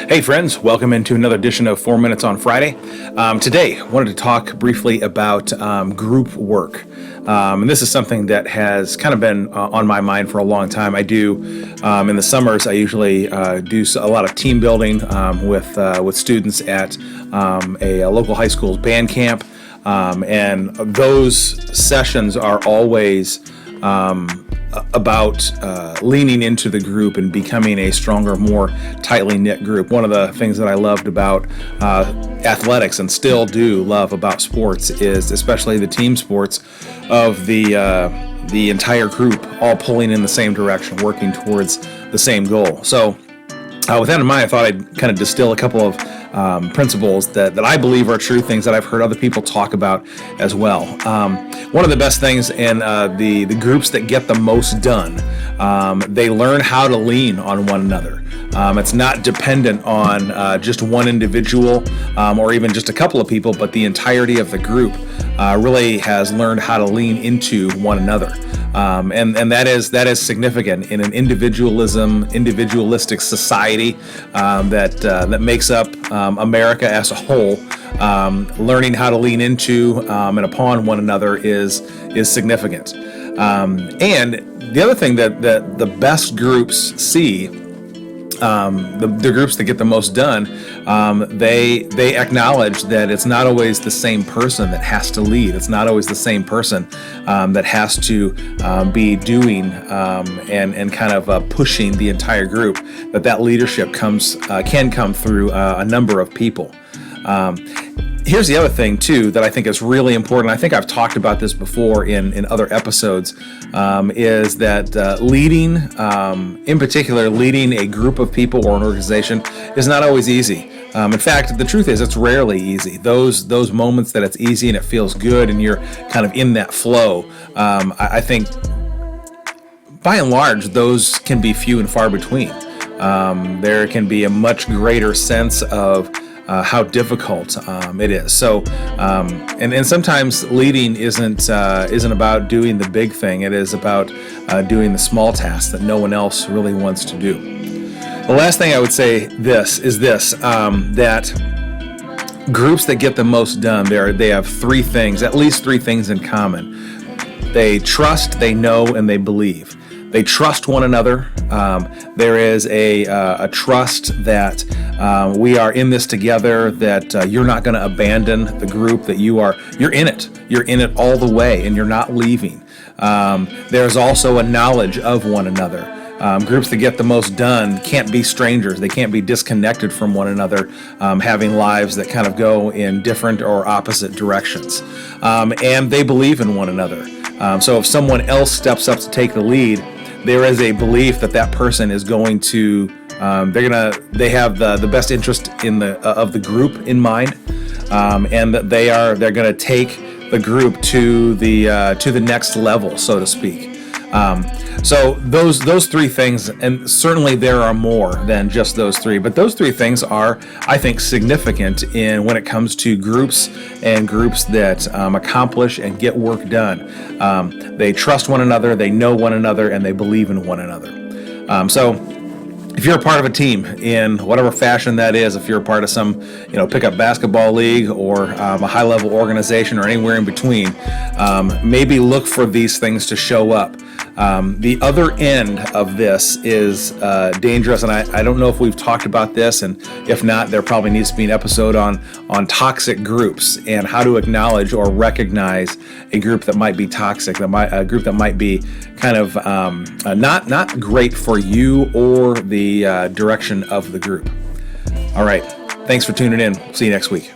Hey friends, welcome into another edition of 4 Minutes on Friday. Today, I wanted to talk briefly about group work. And this is something that has kind of been on my mind for a long time. I do, in the summers, I usually do a lot of team building with students at a local high school's band camp. And those sessions are always about leaning into the group and becoming a stronger, more tightly knit group. One of the things that I loved about athletics and still do love about sports is especially the team sports of the entire group all pulling in the same direction, working towards the same goal. So with that in mind, I thought I'd kind of distill a couple of principles that I believe are true, things that I've heard other people talk about as well. One of the best things in the groups that get the most done, they learn how to lean on one another. It's not dependent on just one individual or even just a couple of people, but the entirety of the group really has learned how to lean into one another. And that is significant in an individualistic society that makes up America as a whole. Learning how to lean into and upon one another is significant. And the other thing that the best groups see, the groups that get the most done, they acknowledge that it's not always the same person that has to lead. It's not always the same person that has to be doing and kind of pushing the entire group. That leadership can come through a number of people. Here's the other thing, too, that I think is really important. I think I've talked about this before in other episodes, is that leading, in particular, leading a group of people or an organization is not always easy. In fact, the truth is it's rarely easy. Those moments that it's easy and it feels good and you're kind of in that flow, I think, by and large, those can be few and far between. There can be a much greater sense of how difficult it is. So, and sometimes leading isn't about doing the big thing. It is about doing the small tasks that no one else really wants to do. The last thing I would say that groups that get the most done, they have at least three things in common. They trust, they know, and they believe. They trust one another. There is a trust that we are in this together, that you're not going to abandon the group, that you're in it. You're in it all the way, and you're not leaving. There's also a knowledge of one another. Groups that get the most done can't be strangers. They can't be disconnected from one another, having lives that kind of go in different or opposite directions. And they believe in one another. So if someone else steps up to take the lead, there is a belief that person is going to, they have the best interest of the group in mind, and that they're going to take the group to the next level, so to speak. So those three things, and certainly there are more than just those three, but those three things are, I think, significant when it comes to groups and groups that accomplish and get work done. They trust one another, they know one another, and they believe in one another. So if you're a part of a team in whatever fashion that is, if you're a part of some, pickup basketball league or a high-level organization or anywhere in between, maybe look for these things to show up. The other end of this is dangerous, and I don't know if we've talked about this, and if not, there probably needs to be an episode on toxic groups and how to acknowledge or recognize a group that might be toxic, a group that might be kind of not great for you or the direction of the group. All right, thanks for tuning in. See you next week.